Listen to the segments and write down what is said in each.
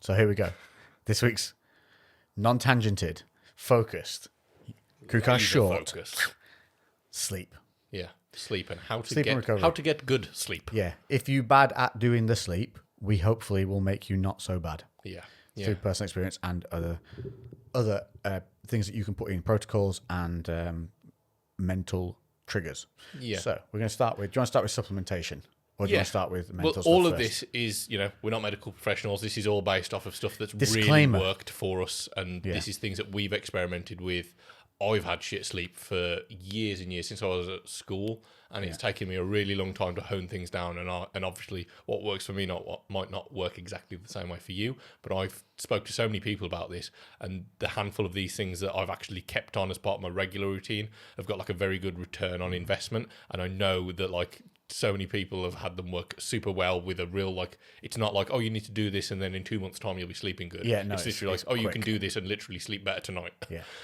So here we go. This week's non-tangented, focused, CREWCast short, focused. sleep. Yeah, sleep and how to Sleep and get recovery. how to get good sleep. Yeah. If you're bad at doing the sleep, we hopefully will make you not so bad. Yeah. Through personal experience and other things that you can put in protocols and mental triggers. Yeah. So we're going to start with. Do you want to start with supplementation, or do you want to start with mental Well, stuff all of first? this is, we're not medical professionals. This is all based off of stuff that's Disclaimer. really worked for us, and this is things that we've experimented with. I've had shit sleep for years and years since I was at school, and it's taken me a really long time to hone things down. And obviously, what works for me might not work exactly the same way for you. But I've spoke to so many people about this, and the handful of these things that I've actually kept on as part of my regular routine have got like a very good return on investment. And I know that like so many people have had them work super well with a real it's not like, oh, you need to do this and then in 2 months time you'll be sleeping good. Yeah, no, it's literally it's like, oh, you quick. can do this and literally sleep better tonight.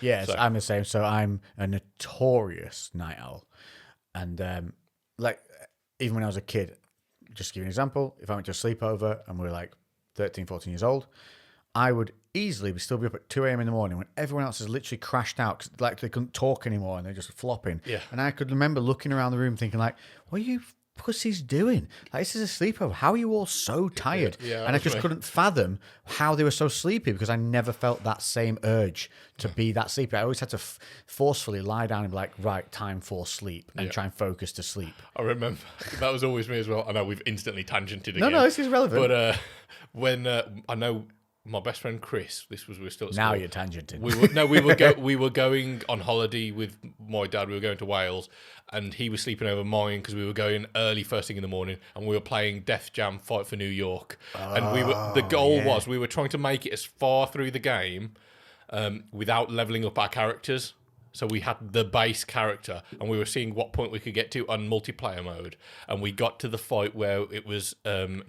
Yeah, So- I'm the same. So I'm a notorious night owl, and even when I was a kid, just to give you an example, if I went to a sleepover and we were like 13, 14 years old, I would easily still be up at 2 a.m. in the morning when everyone else has literally crashed out because like they couldn't talk anymore and they're just flopping. Yeah. And I could remember looking around the room thinking like, what are you pussies doing? Like, this is a sleepover. How are you all so tired? Yeah, and I just couldn't fathom how they were so sleepy because I never felt that same urge to be that sleepy. I always had to forcefully lie down and be like, right, time for sleep, and try and focus to sleep. I remember that was always me as well. I know we've instantly tangented again. No, this is relevant. But when I know my best friend Chris, we were still at Now school. you're tangenting. We were going on holiday with my dad. We were going to Wales, and he was sleeping over mine because we were going early first thing in the morning, and we were playing Def Jam Fight for New York. And the goal was we were trying to make it as far through the game without leveling up our characters. So we had the base character, and we were seeing what point we could get to on multiplayer mode. And we got to the fight where it was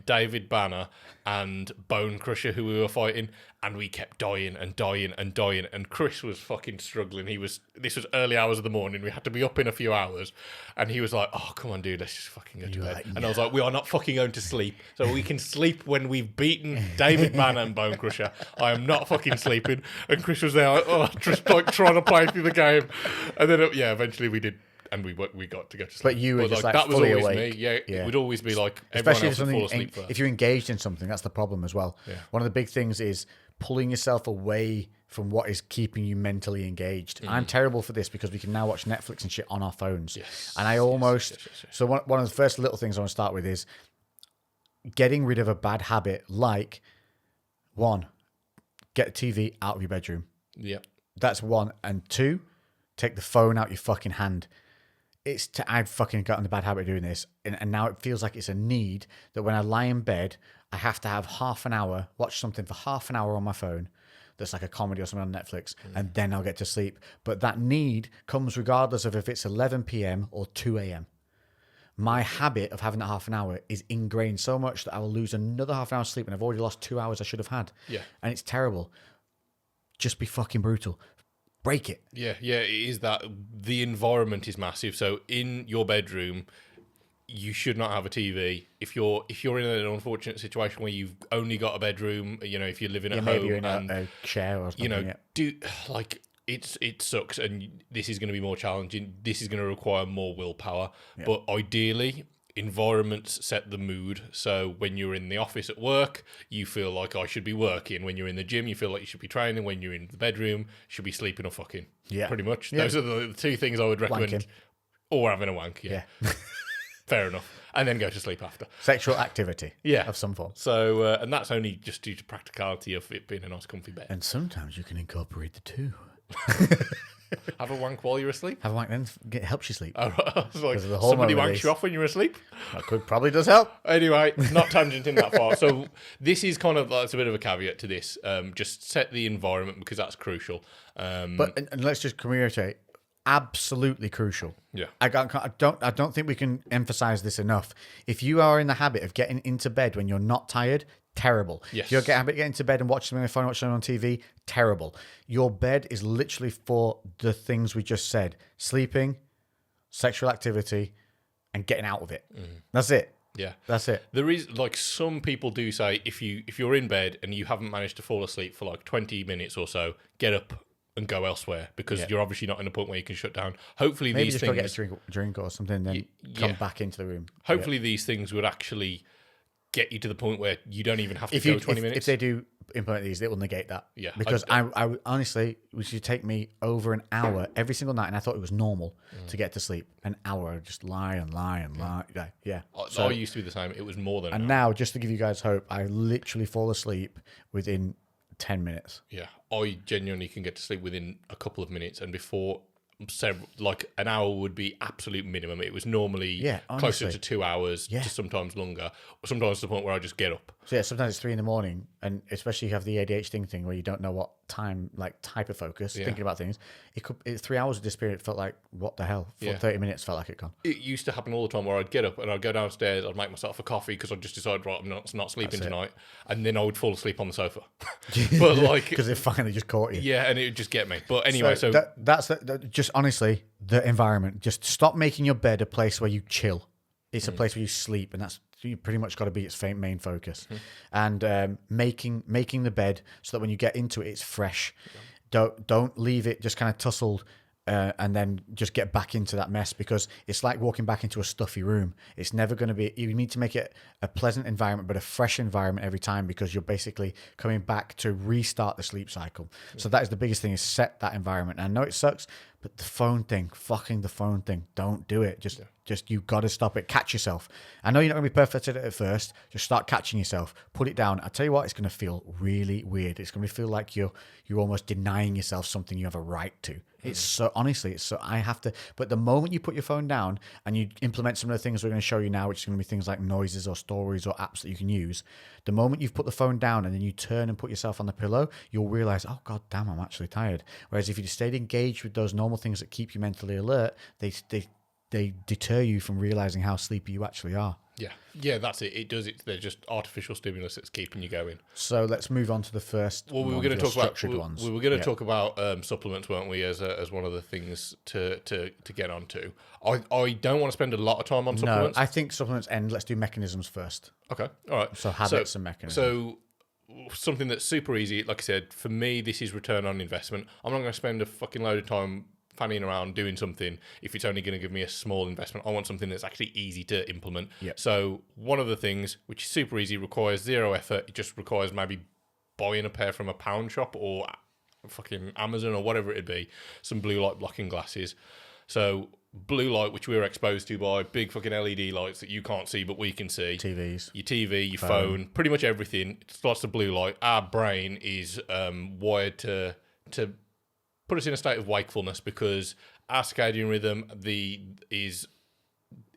David Banner and Bone Crusher who we were fighting, and we kept dying and dying and dying. And Chris was fucking struggling. This was early hours of the morning. We had to be up in a few hours, and he was like, "Oh, come on, dude, let's just fucking go to bed." And I was like, "We are not fucking going to sleep. So we can sleep when we've beaten David Banner and Bone Crusher. I am not fucking sleeping." And Chris was there, just like trying to play through the game. And then, eventually we did, and we got to go to sleep. But you were just like that was fully always awake. me. Yeah, Yeah. it would always be like everyone Especially else would fall asleep if first. you're engaged in something, that's the problem as well. Yeah. One of the big things is pulling yourself away from what is keeping you mentally engaged. I'm terrible for this because we can now watch Netflix and shit on our phones. Yes, And I almost... So one of the first little things I want to start with is getting rid of a bad habit like, one, get the TV out of your bedroom. Yeah. That's one. And two, take the phone out your fucking hand. I've fucking gotten the bad habit of doing this, and now it feels like it's a need that when I lie in bed, I have to have half an hour, watch something for half an hour on my phone that's like a comedy or something on Netflix, and then I'll get to sleep. But that need comes regardless of if it's 11 p.m. or 2 a.m. My habit of having that half an hour is ingrained so much that I will lose another half an hour sleep, and I've already lost 2 hours I should have had. Yeah. And it's terrible. Just be fucking brutal. Break it. Yeah, it is that the environment is massive. So in your bedroom, you should not have a TV. If you're in an unfortunate situation where you've only got a bedroom, if you're living at home, Maybe you're in and a chair or something. it sucks, and this is going to be more challenging. This is going to require more willpower. Yeah. But ideally, environments set the mood. So when you're in the office at work, you feel like I should be working. When you're in the gym, you feel like you should be training. When you're in the bedroom, you should be sleeping or fucking. Yeah. Pretty much. Yeah. Those are the two things I would recommend. Wanking. Or having a wank, yeah. Fair enough. And then go to sleep after. Sexual activity. Yeah. Of some form. So, and that's only just due to practicality of it being a nice comfy bed. And sometimes you can incorporate the two. Have a wank while you're asleep? Have a wank, then it helps you sleep. I was like, of the hormone somebody wanks release. you off when you're asleep? That probably does help. Anyway, not tangenting that far. So this is kind of, that's a bit of a caveat to this. Just set the environment because that's crucial. But and let's just reiterate, absolutely crucial. Yeah. I don't think we can emphasize this enough. If you are in the habit of getting into bed when you're not tired, terrible. Yes. If you're getting into bed and watching something on your phone, watching something on TV, terrible. Your bed is literally for the things we just said: sleeping, sexual activity, and getting out of it. That's it. Yeah. That's it. There is, like, some people do say if you're in bed and you haven't managed to fall asleep for like 20 minutes or so, get up and go elsewhere, because you're obviously not in a point where you can shut down. Hopefully Maybe these just things... go get a drink or something, then come back into the room. Hopefully these things would actually get you to the point where you don't even have to go 20 minutes. If they do implement these, it will negate that. Yeah. Because I honestly, it should take me over an hour every single night, and I thought it was normal to get to sleep. An hour, just lie and lie and lie. Yeah. I used to be the same. It was more than And now, just to give you guys hope, I literally fall asleep within 10 minutes. Yeah. I genuinely can get to sleep within a couple of minutes, and before... like an hour would be absolute minimum. It was normally closer to 2 hours, to sometimes longer, or sometimes to the point where I just get up. So sometimes it's 3 a.m, and especially you have the ADHD thing where you don't know what time, like type of focus, thinking about things. 3 hours of this period felt like, what the hell? 30 minutes felt like it gone. It used to happen all the time where I'd get up and I'd go downstairs, I'd make myself a coffee because I'd just decided, right, I'm not sleeping tonight, and then I would fall asleep on the sofa. But like, because it finally just caught you. Yeah, and it would just get me. But anyway, so that's just honestly the environment. Just stop making your bed a place where you chill. It's a place where you sleep, and that's you pretty much got to be its main focus. And making the bed so that when you get into it, it's fresh. Don't leave it just kind of tussled. And then just get back into that mess, because it's like walking back into a stuffy room. It's never going to be. You need to make it a pleasant environment, but a fresh environment every time, because you're basically coming back to restart the sleep cycle. So that is the biggest thing: is set that environment. And I know it sucks, but the phone thing, fucking the phone thing, don't do it. Just you got to stop it. Catch yourself. I know you're not going to be perfect at it at first. Just start catching yourself. Put it down. I tell you what, it's going to feel really weird. It's going to feel like you're almost denying yourself something you have a right to. It's so, honestly, it's so, I have to, but the moment you put your phone down and you implement some of the things we're going to show you now, which is going to be things like noises or stories or apps that you can use, the moment you've put the phone down and then you turn and put yourself on the pillow, you'll realize, oh, God damn, I'm actually tired. Whereas if you stayed engaged with those normal things that keep you mentally alert, they deter you from realizing how sleepy you actually are. Yeah, that's it. It does it. They're just artificial stimulus that's keeping you going. So let's move on to the first. Well, we were going to talk about we were going to talk about supplements, weren't we? As one of the things to get onto. I don't want to spend a lot of time on supplements. No, I think supplements end. Let's do mechanisms first. Okay, all right. So habits and mechanisms. So something that's super easy. Like I said, for me, this is return on investment. I'm not going to spend a fucking load of time fanning around doing something if it's only going to give me a small investment. I want something that's actually easy to implement. Yep. So one of the things which is super easy, requires zero effort. It just requires maybe buying a pair from a pound shop or fucking Amazon or whatever it'd be, some blue light blocking glasses. So blue light, which we were exposed to by big fucking LED lights that you can't see but we can see. TVs. Your TV, your phone, pretty much everything. It's lots of blue light. Our brain is wired to put us in a state of wakefulness, because our circadian rhythm is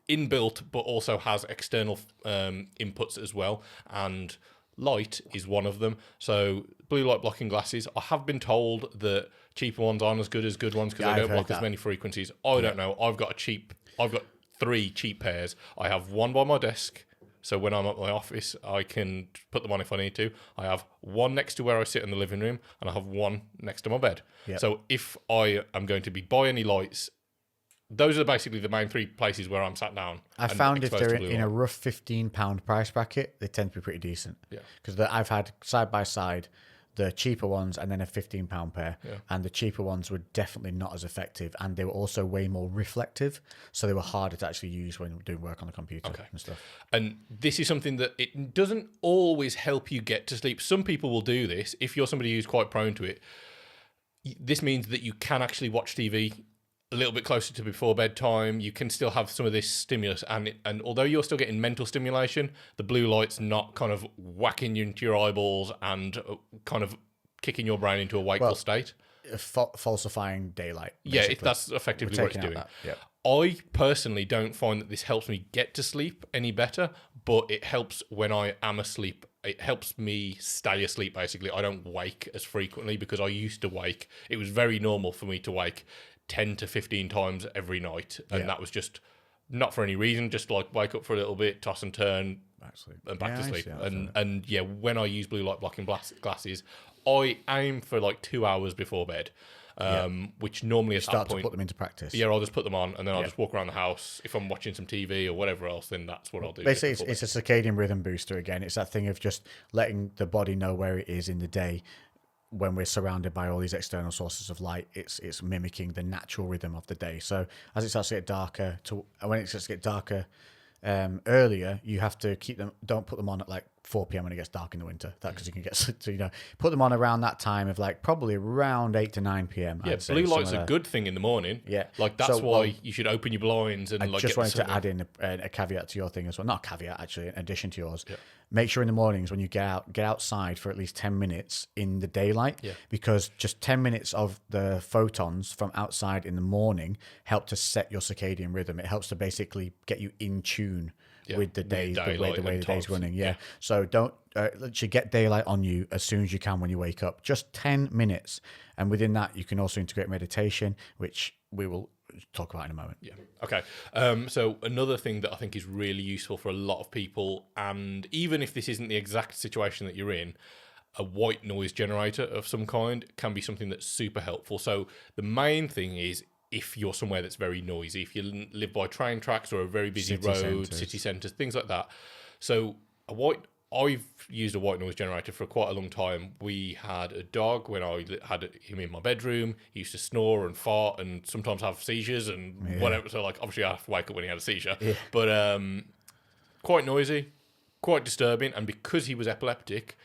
inbuilt but also has external inputs as well, and light is one of them. So blue light blocking glasses, I have been told that cheaper ones aren't as good as good ones because they don't block as many frequencies. I don't know. I've got 3 cheap pairs. I have one by my desk, so when I'm at my office, I can put them on if I need to. I have one next to where I sit in the living room, and I have one next to my bed. Yep. So if I am going to be buying any lights, those are basically the main 3 places where I'm sat down. I found if they're in a rough £15 price bracket, they tend to be pretty decent. Yeah. Because I've had side by side the cheaper ones and then a £15 pair. Yeah. And the cheaper ones were definitely not as effective, and they were also way more reflective. So they were harder to actually use when doing work on the computer and stuff. And this is something that it doesn't always help you get to sleep. Some people will do this. If you're somebody who's quite prone to it, this means that you can actually watch TV a little bit closer to before bedtime. You can still have some of this stimulus, and although you're still getting mental stimulation, the blue light's not kind of whacking you into your eyeballs and kind of kicking your brain into a wakeful state. Falsifying daylight. Basically. Yeah, that's effectively what it's doing. I personally don't find that this helps me get to sleep any better, but it helps when I am asleep. It helps me stay asleep, basically. I don't wake as frequently, because I used to wake. It was very normal for me to wake 10 to 15 times every night, and that was just not for any reason, just like wake up for a little bit, toss and turn, and back to sleep. And when I use blue light blocking glasses, I aim for like 2 hours before bed, which normally at Start that point, to put them into practice. yeah, I'll just put them on and then I'll just walk around the house. If I'm watching some TV or whatever else, then that's what I'll do. Basically, it's a circadian rhythm booster again. It's that thing of just letting the body know where it is in the day when we're surrounded by all these external sources of light. It's mimicking the natural rhythm of the day. So as it starts to get darker, when it starts to get darker earlier, you have to keep them. Don't put them on at like 4 p.m. when it gets dark in the winter. That because you can get so put them on around that time of like probably around 8 to 9 p.m. Yeah, blue light's a good thing in the morning. Yeah, like that's why you should open your blinds and I like. Just wanted to add in a caveat to your thing as well. Not a caveat, actually, in addition to yours. Yeah. Make sure in the mornings when you get outside for at least 10 minutes in the daylight. Yeah. Because just 10 minutes of the photons from outside in the morning help to set your circadian rhythm. It helps to basically get you in tune with the day, the way the day's running. Yeah. So don't literally get daylight on you as soon as you can when you wake up. Just 10 minutes. And within that, you can also integrate meditation, which we will talk about in a moment. Yeah. Okay. So another thing that I think is really useful for a lot of people, and even if this isn't the exact situation that you're in, a white noise generator of some kind can be something that's super helpful. So the main thing is, if you're somewhere that's very noisy, if you live by train tracks or a very busy road, city centres, things like that. So I've used a white noise generator for quite a long time. We had a dog when I had him in my bedroom. He used to snore and fart and sometimes have seizures and whatever. So like obviously I have to wake up when he had a seizure. Yeah. But quite noisy, quite disturbing. And because he was epileptic,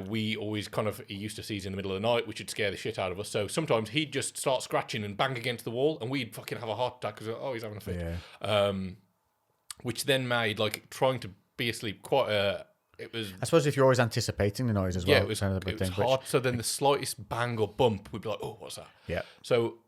we always he used to seize in the middle of the night, which would scare the shit out of us. So sometimes he'd just start scratching and bang against the wall and we'd fucking have a heart attack because, he's having a fit. Yeah. Which then made trying to be asleep it was. I suppose if you're always anticipating the noise as well. Yeah, it was hard. So then the slightest bang or bump, we'd be like, "Oh, what's that?" Yeah. So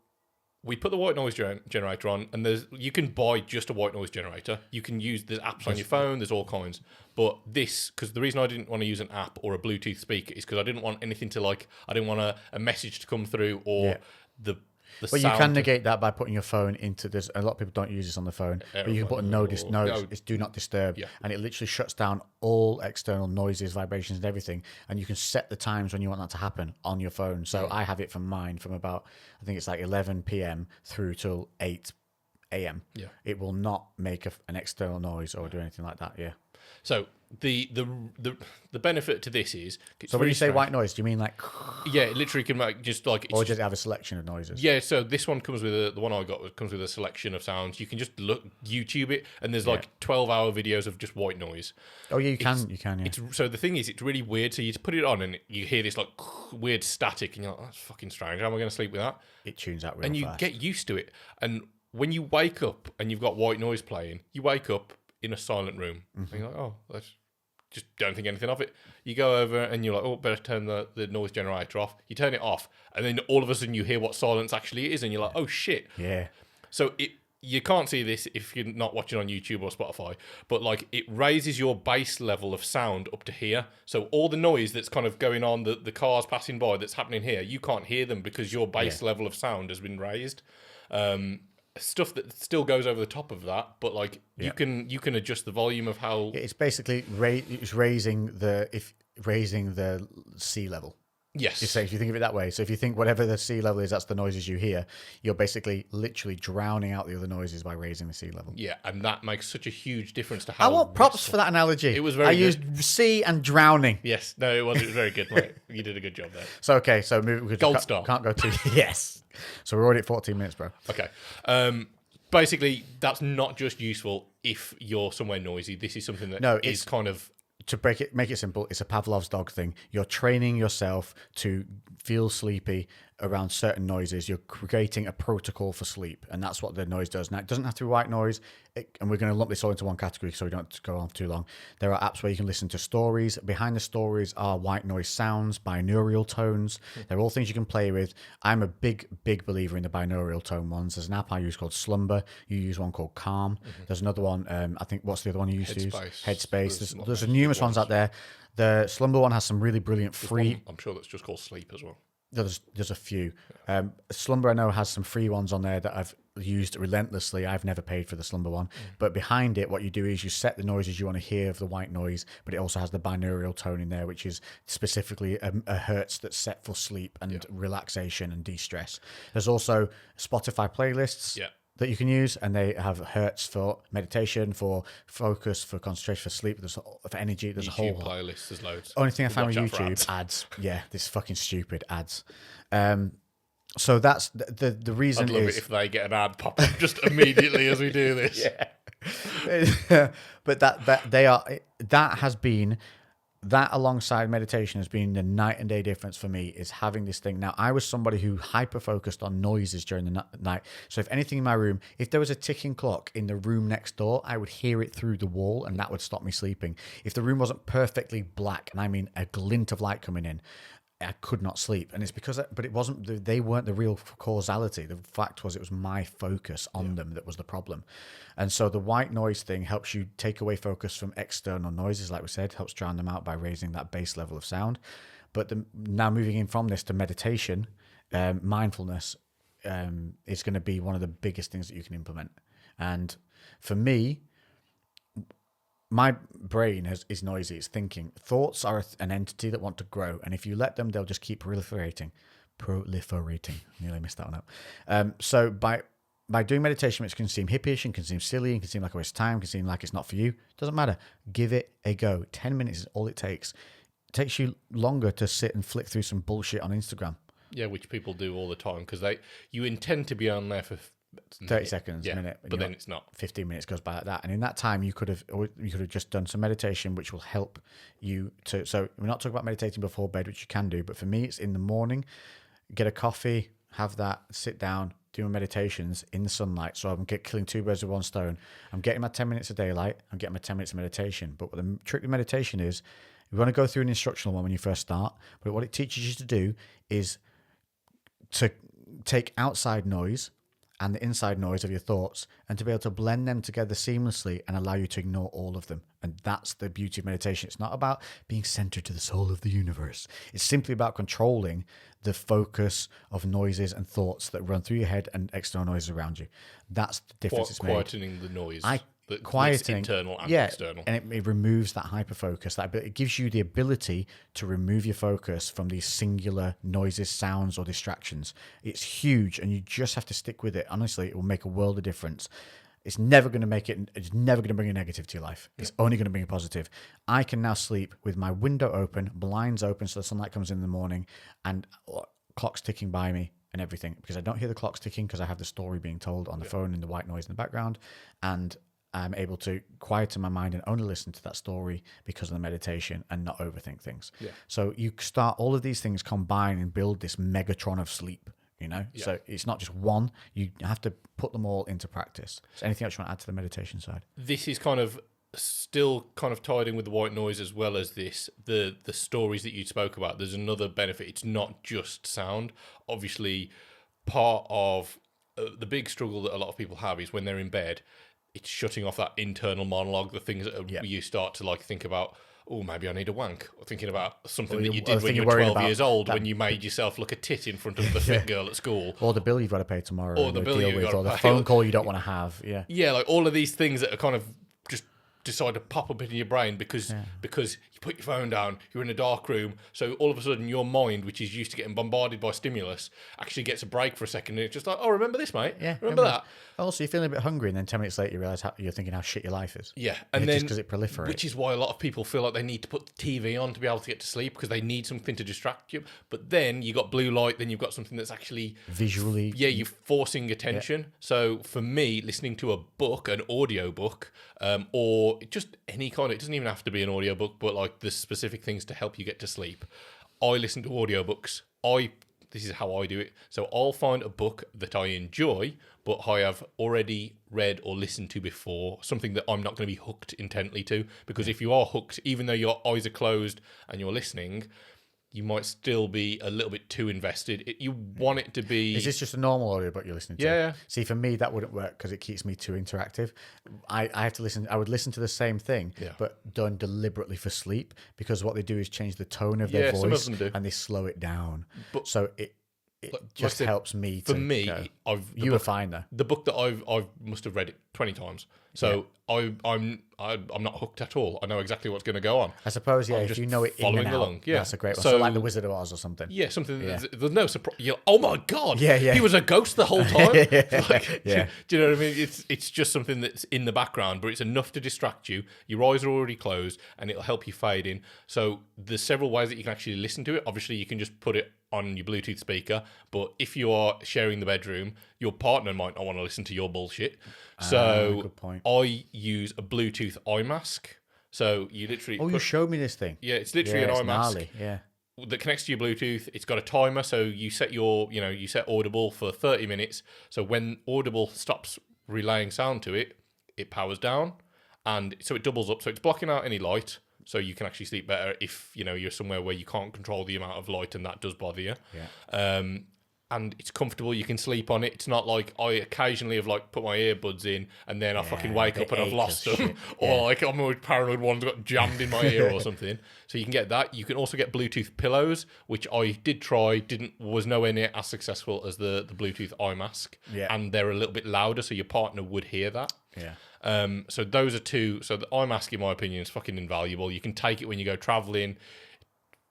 we put the white noise generator on, and you can buy just a white noise generator. You can use the apps on your phone. There's all kinds. But because the reason I didn't want to use an app or a Bluetooth speaker is because I didn't want anything to I didn't want a message to come through or the But you can negate that by putting your phone into this. A lot of people don't use this on the phone, but you can put a it's do not disturb, and it literally shuts down all external noises, vibrations, and everything. And you can set the times when you want that to happen on your phone. So I have it from mine from about, I think it's like 11 p.m. through till 8 a.m. Yeah, it will not make an external noise or do anything like that. Yeah. So the benefit to this is so when you say white noise, do you mean like it literally can make or just have a selection of noises? Yeah, so this one comes with the one I got comes with a selection of sounds. You can just YouTube it, and there's 12-hour videos of just white noise. Oh yeah, you can. Yeah. So the thing is, it's really weird. So you just put it on, and you hear this weird static, and you're like, that's fucking strange. How am I going to sleep with that? It tunes out real and you fast. Get used to it. And when you wake up and you've got white noise playing, you wake up in a silent room. And you're like, let's just don't think anything of it. You go over and you're like, better turn the noise generator off. You turn it off, and then all of a sudden you hear what silence actually is, and you're like, oh shit. Yeah. So you can't see this if you're not watching on YouTube or Spotify, but it raises your bass level of sound up to here. So all the noise that's kind of going on, the cars passing by that's happening here, you can't hear them because your bass level of sound has been raised. Stuff that still goes over the top of that, but you can adjust the volume of how it's basically raising the sea level. Yes. If you think of it that way. So if you think whatever the sea level is, that's the noises you hear, you're basically literally drowning out the other noises by raising the sea level. Yeah, and that makes such a huge difference to how... I want props for that analogy. It was very good. Used sea and drowning. Yes. No, it was very good, mate. You did a good job there. So, okay. So Gold star. Can't go too... Yes. So we're already at 14 minutes, bro. Okay. Basically, that's not just useful if you're somewhere noisy. This is something that is kind of... To make it simple, it's a Pavlov's dog thing. You're training yourself to feel sleepy around certain noises. You're creating a protocol for sleep, and that's what the noise does. Now, it doesn't have to be white noise, and we're going to lump this all into one category so we don't go on too long. There are apps where you can listen to stories. Behind the stories are white noise sounds, binaural tones. They're all things you can play with. I'm a big believer in the binaural tone ones. There's an app I use called Slumber. You use one called Calm. There's another one, I think, what's the other one you used to use? Headspace. There's numerous ones out there. The Slumber one has some really brilliant free... I'm sure that's just called Sleep as well. There's a few. Slumber, I know, has some free ones on there that used relentlessly. I've never paid for the slumber one, but behind it, what you do is you set the noises you want to hear of the white noise, but it also has the binaural tone in there, which is specifically a hertz that's set for sleep and relaxation and de-stress. There's also Spotify playlists. That you can use, and they have hertz for meditation, for focus, for concentration, for sleep, there's for energy. There's YouTube a whole playlist. There's loads. Only thing I found with YouTube ads. Yeah, this fucking stupid ads. So that's the reason. I'd love it if they get an ad pop up just immediately as we do this. But that has been. That alongside meditation has been the night and day difference for me, is having this thing. Now, I was somebody who hyper-focused on noises during the night. So if anything in my room, if there was a ticking clock in the room next door, I would hear it through the wall, and that would stop me sleeping. If the room wasn't perfectly black, and I mean a glint of light coming in, I could not sleep. And it's because, but it wasn't, they weren't the real causality. The fact was, it was my focus on them that was the problem. And so the white noise thing helps you take away focus from external noises, like we said, helps drown them out by raising that base level of sound. But now moving in from this to meditation, mindfulness is going to be one of the biggest things that you can implement. And for me, my brain is noisy. It's thinking. Thoughts are an entity that want to grow, and if you let them, they'll just keep proliferating. Nearly missed that one up. So by doing meditation, which can seem hippyish and can seem silly and can seem like a waste of time, can seem like it's not for you, doesn't matter. Give it a go. 10 minutes is all it takes. It takes you longer to sit and flick through some bullshit on Instagram. Yeah, which people do all the time, because you intend to be on there for 30 seconds, a minute, but then it's not. 15 minutes goes by like that, and in that time you could have just done some meditation, which will help you to. So we're not talking about meditating before bed, which you can do, but for me, it's in the morning. Get a coffee, have that, sit down, do my meditations in the sunlight. So I'm killing two birds with one stone. I'm getting my 10 minutes of daylight. I'm getting my 10 minutes of meditation. But what the trick with meditation is, you want to go through an instructional one when you first start. But what it teaches you to do is to take outside noise and the inside noise of your thoughts, and to be able to blend them together seamlessly and allow you to ignore all of them. And that's the beauty of meditation. It's not about being centered to the soul of the universe. It's simply about controlling the focus of noises and thoughts that run through your head and external noises around you. That's the difference it's made. Quietening the noise. Quieting, internal and external. And it removes that hyper-focus. It gives you the ability to remove your focus from these singular noises, sounds, or distractions. It's huge, and you just have to stick with it. Honestly, it will make a world of difference. It's never going to bring a negative to your life. It's only going to bring a positive. I can now sleep with my window open, blinds open, so the sunlight comes in the morning, and clocks ticking by me and everything, because I don't hear the clocks ticking, because I have the story being told on the phone and the white noise in the background, and I'm able to quieten my mind and only listen to that story because of the meditation and not overthink things. Yeah. So you start, all of these things combine and build this Megatron of sleep, So it's not just one, you have to put them all into practice. So anything else you want to add to the meditation side? This is still tied in with the white noise, as well as the stories that you spoke about. There's another benefit. It's not just sound. Obviously, part of the big struggle that a lot of people have is when they're in bed, it's shutting off that internal monologue, the things that you start to think about, oh, maybe I need a wank, or thinking about something that you did when you were 12 years old, when you made yourself look a tit in front of the fit girl at school. Or the bill you've got to pay tomorrow. Or the bill you've got to pay. Or the phone call you don't want to have. Yeah. Yeah, all of these things that are just decide to pop up into your brain because you put your phone down, you're in a dark room, so all of a sudden your mind, which is used to getting bombarded by stimulus, actually gets a break for a second, and it's just like, oh, remember this, mate? Yeah, remember that? Also, you're feeling a bit hungry, and then 10 minutes later you realise you're thinking how shit your life is. Yeah, and then just because it proliferates. Which is why a lot of people feel like they need to put the TV on to be able to get to sleep, because they need something to distract you. But then you got blue light, then you've got something that's actually visually. Yeah, you're forcing attention. Yeah. So for me, listening to a book, an audio book, or just any kind of, it doesn't even have to be an audio book, but the specific things to help you get to sleep. I listen to audiobooks. This is how I do it. So I'll find a book that I enjoy, but I have already read or listened to before, something that I'm not going to be hooked intently to, because if you are hooked, even though your eyes are closed and you're listening, you might still be a little bit too invested. You want it to be... Is this just a normal audiobook you're listening to? Yeah. See, for me, that wouldn't work because it keeps me too interactive. I have to listen... I would listen to the same thing, but done deliberately for sleep, because what they do is change the tone of their voice, some of them do. And they slow it down. But so it Like I just said, helps me. For to me, go. the You were book, fine though. the book that I must have read it 20 times. So I'm not hooked at all. I know exactly what's going to go on. I suppose, yeah, I'm if just you know it in following and out, along. Yeah. that's a great one. So, So like the Wizard of Oz or something. yeah, something. Yeah. There's no surprise. You're, oh my god! Yeah, yeah. He was a ghost the whole time. Like, Yeah. Do you know what I mean? It's just something that's in the background, but it's enough to distract you. Your eyes are already closed, and it'll help you fade in. So there's several ways that you can actually listen to it. Obviously, you can just put it on your Bluetooth speaker, but if you are sharing the bedroom, your partner might not want to listen to your bullshit. So good point. I use a Bluetooth eye mask. So you literally Oh, you showed me this thing. yeah, it's literally Yeah, an it's eye mask gnarly. Yeah. that connects to your Bluetooth. It's got a timer, so you set you set Audible for 30 minutes. So when Audible stops relaying sound to it, it powers down, and so it doubles up. So it's blocking out any light, so you can actually sleep better if you're somewhere where you can't control the amount of light and that does bother you. Yeah. And it's comfortable. You can sleep on it. It's not like I occasionally have like put my earbuds in and then I fucking wake they up and I've ache lost as them, shit. or like I'm always paranoid one's got jammed in my ear or something. So you can get that. You can also get Bluetooth pillows, which I did try. Was nowhere near as successful as the Bluetooth eye mask. Yeah. And they're a little bit louder, so your partner would hear that. Yeah. So those are two. So the eye mask, in my opinion, is fucking invaluable. You can take it when you go traveling.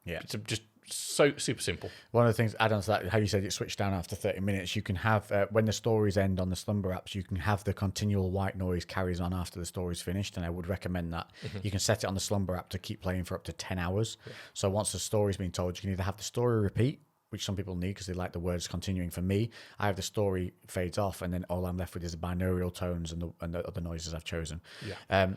Yeah. It's just so super simple. One of the things, add on to that, how you said it switched down after 30 minutes, you can have, when the stories end on the Slumber apps, you can have the continual white noise carries on after the story's finished, and I would recommend that. You can set it on the Slumber app to keep playing for up to 10 hours. Yeah. So once the story's been told, you can either have the story repeat, which some people need because they like the words continuing. For me, I have the story fades off, and then all I'm left with is the binaural tones and the other noises I've chosen. Yeah.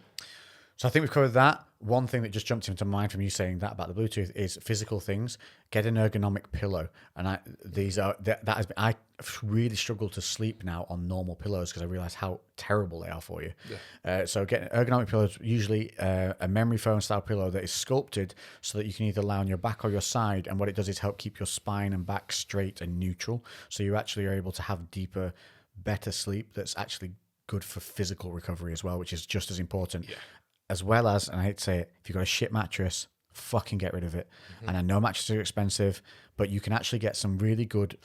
So I think we've covered that. One thing that just jumped into mind from you saying that about the Bluetooth is physical things. Get an ergonomic pillow, and I really struggle to sleep now on normal pillows because I realize how terrible they are for you. Yeah. So get ergonomic pillows, usually a memory foam style pillow that is sculpted so that you can either lie on your back or your side, and what it does is help keep your spine and back straight and neutral, so you actually are able to have deeper, better sleep that's actually good for physical recovery as well, which is just as important. Yeah. As well as, and I hate to say it, if you've got a shit mattress, fucking get rid of it. And I know mattresses are expensive, but you can actually get some really good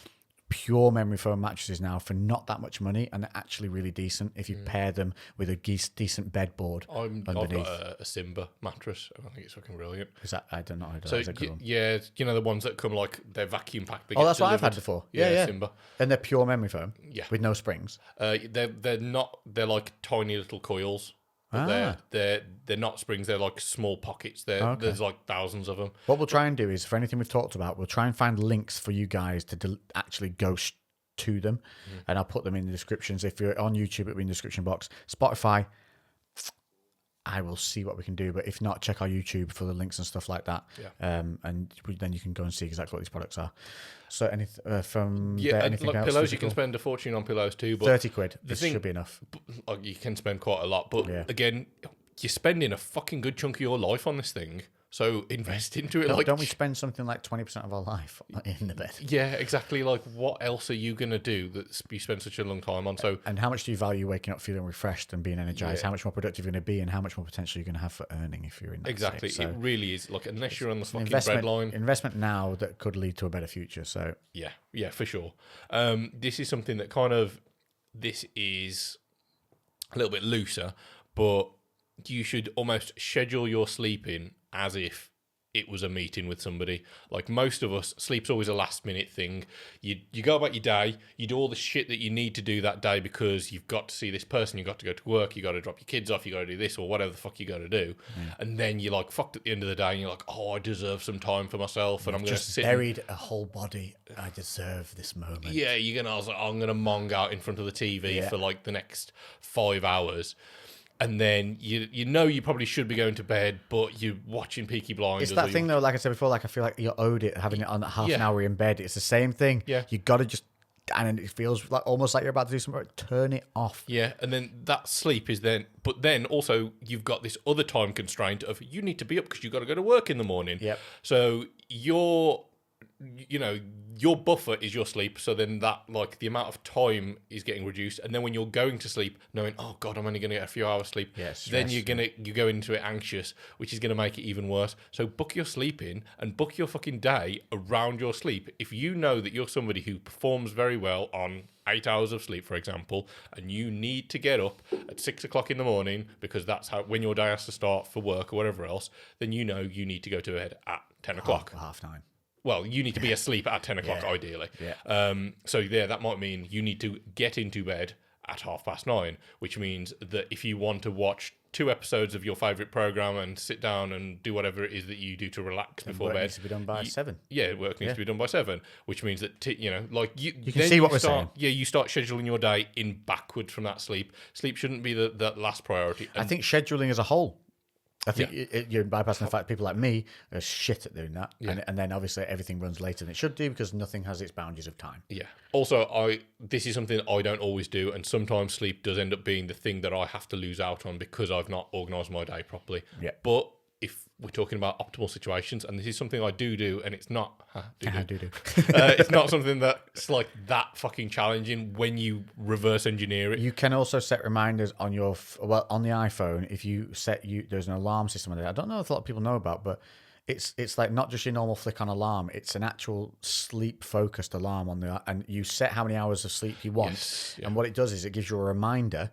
pure memory foam mattresses now for not that much money, and they're actually really decent if you pair them with a decent bedboard underneath. I've got a Simba mattress. I think it's fucking brilliant. Is that, I don't know. So yeah, the ones that come like they're vacuum packed. Oh, that's what I've had before. Yeah. Simba. And they're pure memory foam. Yeah, with no springs. They're not. They're like tiny little coils. But they're not springs. They're like small pockets. There's like thousands of them. What we'll try and do is, for anything we've talked about, we'll try and find links for you guys to actually go to them, and I'll put them in the descriptions. If you're on YouTube, it'll be in the description box. Spotify, I will see what we can do, but if not, check our YouTube for the links and stuff like that. Yeah. And then you can go and see exactly what these products are. So anything from anything like else? Pillows, you can spend a fortune on pillows too. But 30 quid. This should be enough. You can spend quite a lot, but again, you're spending a fucking good chunk of your life on this thing. So invest into it. Don't we spend something like 20% of our life in the bed? Yeah, exactly. Like, what else are you going to do that you spend such a long time on? So, and how much do you value waking up feeling refreshed and being energized? How much more productive you're going to be, and how much more potential you're going to have for earning if you're in that exactly. state. So it really is. Like, unless you're on the fucking breadline. Investment now that could lead to a better future. So yeah, for sure. This is something that this is a little bit looser, but you should almost schedule your sleeping as if it was a meeting with somebody. Like, most of us, sleep's always a last minute thing. You go about your day, you do all the shit that you need to do that day because you've got to see this person, you've got to go to work, you got to drop your kids off, you got to do this or whatever the fuck you got to do. And then you're like fucked at the end of the day and you're like, oh, I deserve some time for myself, and I'm going to sit buried a whole body. I deserve this moment. Yeah, I'm going to mong out in front of the TV for like the next 5 hours. And then you probably should be going to bed, but you're watching Peaky Blinders. It's that thing though, like I said before, like I feel like you're owed it having it on half an hour in bed. It's the same thing. Yeah. You got to just, and it feels like almost like you're about to do something. Turn it off. Yeah, and then that sleep is then, but then also you've got this other time constraint of you need to be up because you've got to go to work in the morning. Yep. So you're you know, your buffer is your sleep. So then that, like, the amount of time is getting reduced. And then when you're going to sleep, knowing, oh God, I'm only going to get a few hours sleep. Yeah, stress, then you go into it anxious, which is going to make it even worse. So book your sleep in and book your fucking day around your sleep. If you know that you're somebody who performs very well on 8 hours of sleep, for example, and you need to get up at 6 o'clock in the morning because that's when your day has to start for work or whatever else, then you know you need to go to bed at 10 o'clock. Half 9. Well, you need to be asleep at 10 o'clock, ideally. Yeah. So, yeah, that might mean you need to get into bed at 9:30, which means that if you want to watch 2 episodes of your favourite programme and sit down and do whatever it is that you do to relax before Work bed. needs to be done by 7. Yeah, work needs to be done by 7, which means that, you know, like you can see what we're saying. Yeah, you start scheduling your day in backwards from that sleep. Sleep shouldn't be the last priority. I think scheduling as a whole. I think you're bypassing the fact people like me are shit at doing that. Yeah. And then obviously everything runs later than it should do because nothing has its boundaries of time. Yeah. Also, this is something that I don't always do, and sometimes sleep does end up being the thing that I have to lose out on because I've not organised my day properly. Yeah. But if we're talking about optimal situations, and this is something I do, and it's not it's not something that's like that fucking challenging when you reverse engineer it. You can also set reminders on your on the iPhone. If you set there's an alarm system on there. I don't know if a lot of people know about, but it's like not just your normal flick on alarm. It's an actual sleep focused alarm on and you set how many hours of sleep you want. Yes, yeah. And what it does is it gives you a reminder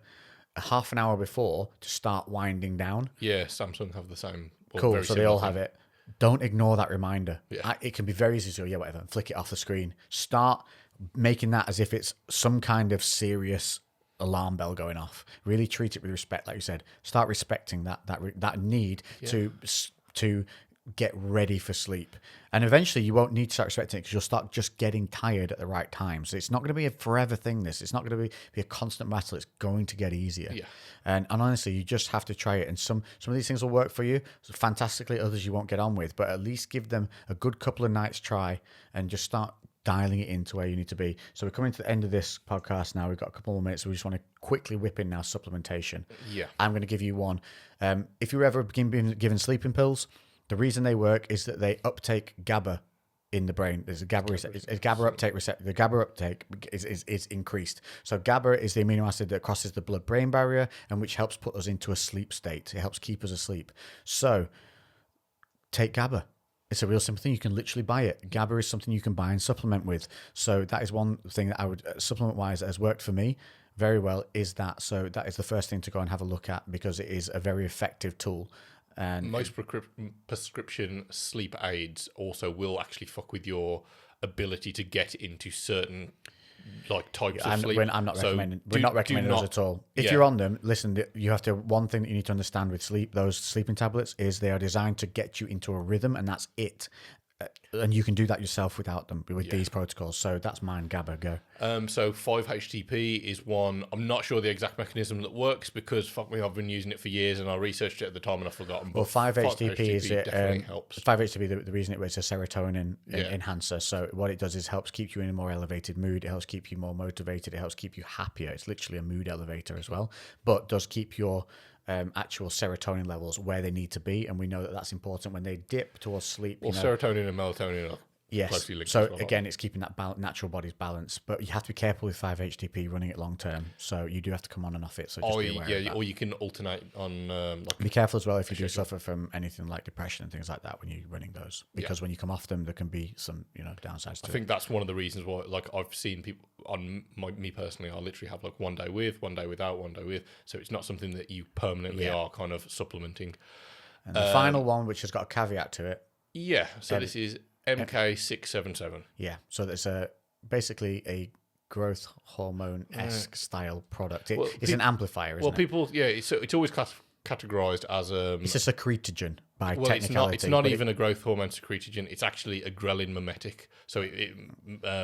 a half an hour before to start winding down. Yeah, Samsung have the same. Cool, so they all have it. Don't ignore that reminder. Yeah. It can be very easy to whatever, and flick it off the screen. Start making that as if it's some kind of serious alarm bell going off. Really treat it with respect, like you said. Start respecting that need to get ready for sleep. And eventually you won't need to start respecting it because you'll start just getting tired at the right time. So it's not going to be a forever thing, this. It's not going to be a constant battle. It's going to get easier. Yeah. And honestly, you just have to try it. And some of these things will work for you fantastically. Others you won't get on with. But at least give them a good couple of nights try and just start dialing it into where you need to be. So we're coming to the end of this podcast now. We've got a couple more minutes. So we just want to quickly whip in now supplementation. Yeah. I'm going to give you one. If you ever being given sleeping pills, the reason they work is that they uptake GABA in the brain. There's a GABA uptake receptor. The GABA uptake is increased. So GABA is the amino acid that crosses the blood-brain barrier and which helps put us into a sleep state. It helps keep us asleep. So take GABA. It's a real simple thing. You can literally buy it. GABA is something you can buy and supplement with. So that is one thing that I would supplement-wise that has worked for me very well is that. So that is the first thing to go and have a look at because it is a very effective tool. And most prescription sleep aids also will actually fuck with your ability to get into certain like types of sleep. I'm not recommending. We're not recommending those at all. If you're on them, listen. You have to. One thing that you need to understand with sleep, those sleeping tablets, is they are designed to get you into a rhythm, and that's it. And you can do that yourself without them with these protocols. So that's mine. GABA, go. So 5-HTP is one. I'm not sure the exact mechanism that works because fuck me, I've been using it for years and I researched it at the time and I've forgotten. Well, 5-HTP is definitely helps. 5-HTP. The reason it's a serotonin enhancer. So what it does is helps keep you in a more elevated mood. It helps keep you more motivated. It helps keep you happier. It's literally a mood elevator as well, but does keep your actual serotonin levels where they need to be, and we know that that's important when they dip towards sleep. Well, serotonin and melatonin are closely linked. So as well. again, it's keeping that natural body's balance, but you have to be careful with 5-HTP running it long term. So you do have to come on and off it. So just be aware of that. Or you can alternate on. Be careful as well if you do suffer from anything like depression and things like that when you're running those, because when you come off them, there can be some downsides to it. I think that's one of the reasons why, like, I've seen people on me personally, I literally have like 1 day with, 1 day without, 1 day with. So it's not something that you permanently are kind of supplementing. And the final one, which has got a caveat to it. Yeah. So this is MK677. Yeah. So there's basically a growth hormone-esque style product. It's an amplifier, isn't it? Well, people, it's always categorized as it's a secretogen by technicality. It's not even a growth hormone secretogen. It's actually a ghrelin mimetic. So it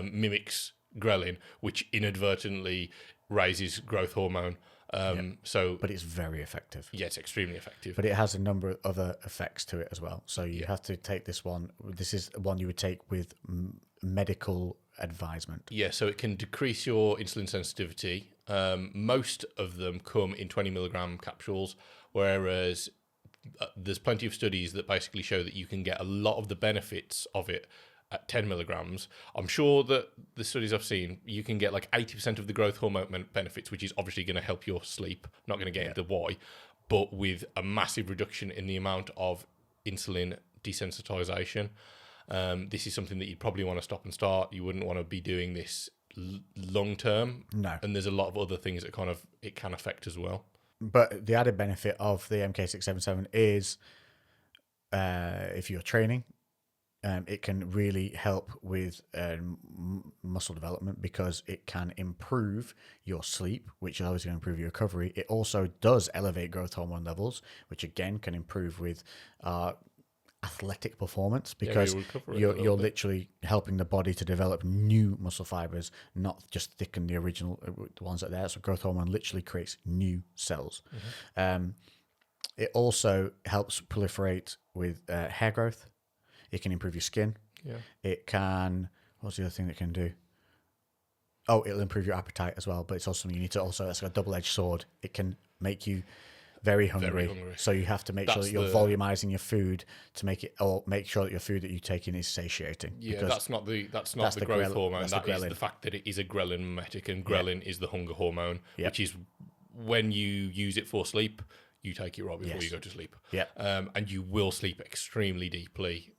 mimics ghrelin, which inadvertently raises growth hormone. But it's very effective. Yeah, it's extremely effective. But it has a number of other effects to it as well. So you have to take this one. This is one you would take with medical advisement. Yeah, so it can decrease your insulin sensitivity. Most of them come in 20 milligram capsules, whereas there's plenty of studies that basically show that you can get a lot of the benefits of it at 10 milligrams, I'm sure that the studies I've seen, you can get like 80% of the growth hormone benefits, which is obviously going to help your sleep. Not going to get into why, but with a massive reduction in the amount of insulin desensitization. This is something that you'd probably want to stop and start. You wouldn't want to be doing this long term. No. And there's a lot of other things that kind of it can affect as well. But the added benefit of the MK677 is if you're training, it can really help with muscle development because it can improve your sleep, which is always going to improve your recovery. It also does elevate growth hormone levels, which again can improve with athletic performance because you're literally helping the body to develop new muscle fibers, not just thicken the original ones that are there. So growth hormone literally creates new cells. It also helps proliferate with hair growth. It can improve your skin. Yeah. It can. What's the other thing it can do? Oh, it'll improve your appetite as well. But it's also something you need to also. That's like a double-edged sword. It can make you very hungry. So you have to make sure that you're volumizing your food to make it, or make sure that your food that you take in is satiating. Yeah, that's not the growth hormone. That is the fact that it is a ghrelin mimetic, and ghrelin is the hunger hormone, which is when you use it for sleep. You take it right before you go to sleep. Yeah. And you will sleep extremely deeply.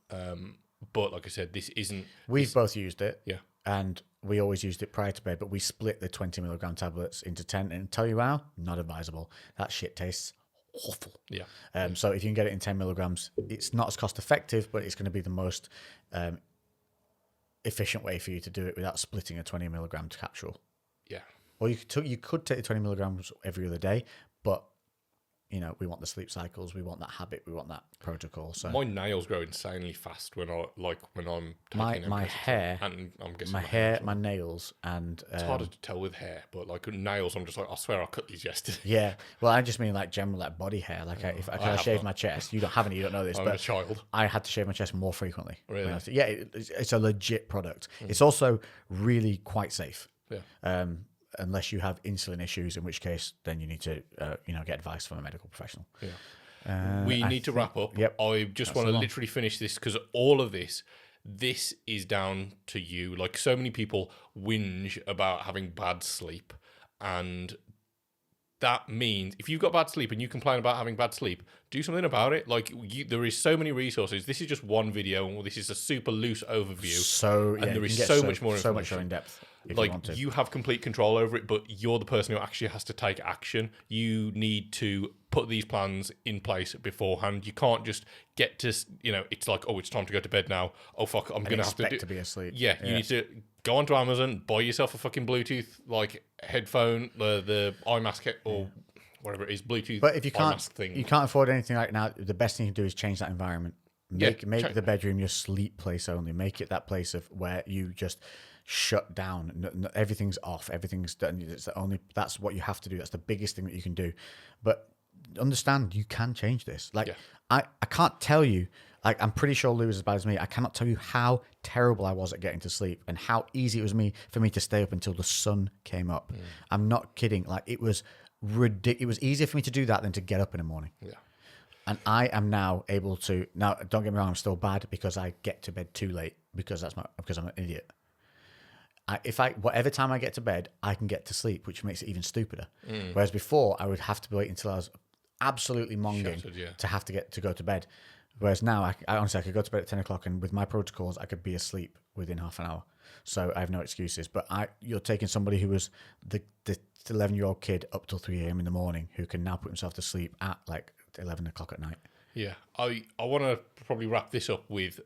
But like I said, this isn't... We've both used it. Yeah. And we always used it prior to bed, but we split the 20 milligram tablets into 10. And tell you how, not advisable. That shit tastes awful. Yeah. So if you can get it in 10 milligrams, it's not as cost effective, but it's going to be the most efficient way for you to do it without splitting a 20 milligram capsule. Yeah. Or you could take the 20 milligrams every other day, but we want the sleep cycles, we want that habit, we want that protocol. So my nails grow insanely fast when I'm taking my hair, and I'm guessing my nails, and it's harder to tell with hair, but like nails, I'm just like, I swear I cut these yesterday. Yeah, well, I just mean like general like body hair. Like if I shave my chest, you don't know this, I'm but a child. I had to shave my chest more frequently. Really? It's a legit product. It's also really quite safe. Yeah. Unless you have insulin issues, in which case then you need to get advice from a medical professional. Yeah. We need to wrap up. Yep. I just want to literally finish this because all of this is down to you. Like so many people whinge about having bad sleep, and that means if you've got bad sleep and you complain about having bad sleep, do something about it. Like there is so many resources. This is just one video, and this is a super loose overview. And there is so much more information. So much more in depth. Like you have complete control over it, but you're the person who actually has to take action. You need to put these plans in place beforehand. You can't just get to, it's like, oh, it's time to go to bed now. Oh fuck, I'm gonna have to be asleep. Yeah, you need to go onto Amazon, buy yourself a fucking Bluetooth like headphone, the iMask or whatever it is, Bluetooth. But if you can't, thing. You can't afford anything right now. The best thing you can do is change that environment. Make the bedroom your sleep place only. Make it that place of where you just shut down. Everything's off. Everything's done. That's what you have to do. That's the biggest thing that you can do. But understand, you can change this. I can't tell you. Like, I'm pretty sure Lou is as bad as me. I cannot tell you how terrible I was at getting to sleep and how easy it was for me to stay up until the sun came up. I'm not kidding. Like, it was ridiculous. It was easier for me to do that than to get up in the morning. Yeah. And I am now able to. Now, don't get me wrong. I'm still bad because I get to bed too late because I'm an idiot. Whatever time I get to bed, I can get to sleep, which makes it even stupider. Whereas before, I would have to wait until I was absolutely monging to have to go to bed. Whereas now, I honestly could go to bed at 10 o'clock, and with my protocols, I could be asleep within half an hour. So I have no excuses. But you're taking somebody who was the 11-year-old kid up till 3 a.m. in the morning who can now put himself to sleep at like 11 o'clock at night. Yeah, I want to probably wrap this up with.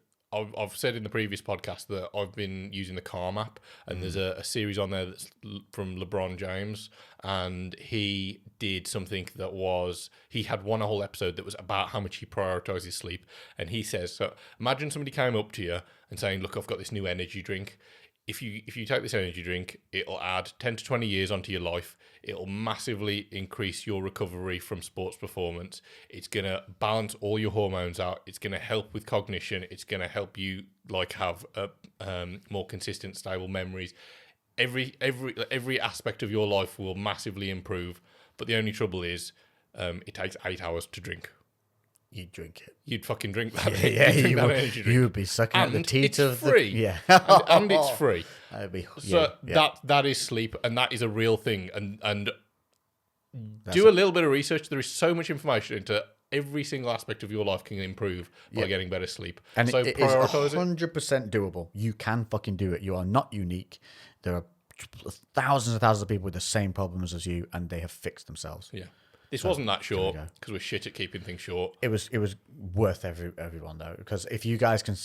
I've said in the previous podcast that I've been using the Calm app, and there's a series on there that's from LeBron James, and he did something that was, he had one whole episode that was about how much he prioritizes sleep, and he says, so imagine somebody came up to you and saying, look, I've got this new energy drink. If you take this energy drink, it'll add 10 to 20 years onto your life. It'll massively increase your recovery from sports performance. It's going to balance all your hormones out. It's going to help with cognition. It's going to help you like have more consistent, stable memories. Every aspect of your life will massively improve. But the only trouble is it takes 8 hours to drink. You'd drink it. You'd fucking drink that. Yeah, You'd drink that energy drink. you would be sucking at the And teat it's of free. Yeah. and it's free. That'd be, So that is sleep, and that is a real thing. And do a little bit of research. There is so much information into every single aspect of your life can improve by getting better sleep. And so it is prioritize it. 100% doable. You can fucking do it. You are not unique. There are thousands and thousands of people with the same problems as you, and they have fixed themselves. Yeah. This wasn't that short because we're shit at keeping things short. It was worth everyone though, because if you guys can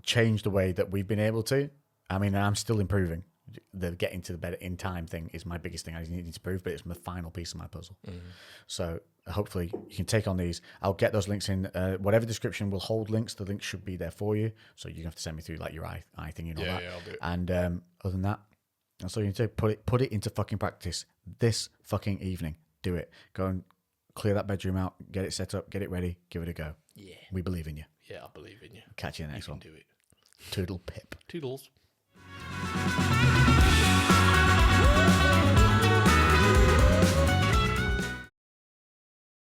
change the way that we've been able to, I mean, I'm still improving. The getting to the bed in time thing is my biggest thing I need to prove, but it's the final piece of my puzzle. So hopefully you can take on these. I'll get those links in. Whatever description will hold links. The links should be there for you. So you have to send me through like your eye thing and all that. Yeah, I'll do it. And other than that, that's all you need to do. Put it into fucking practice this fucking evening. Do it. Go and clear that bedroom out. Get it set up. Get it ready. Give it a go. Yeah. We believe in you. Yeah, I believe in you. Catch you in the next one. Do it. Toodle pip. Toodles.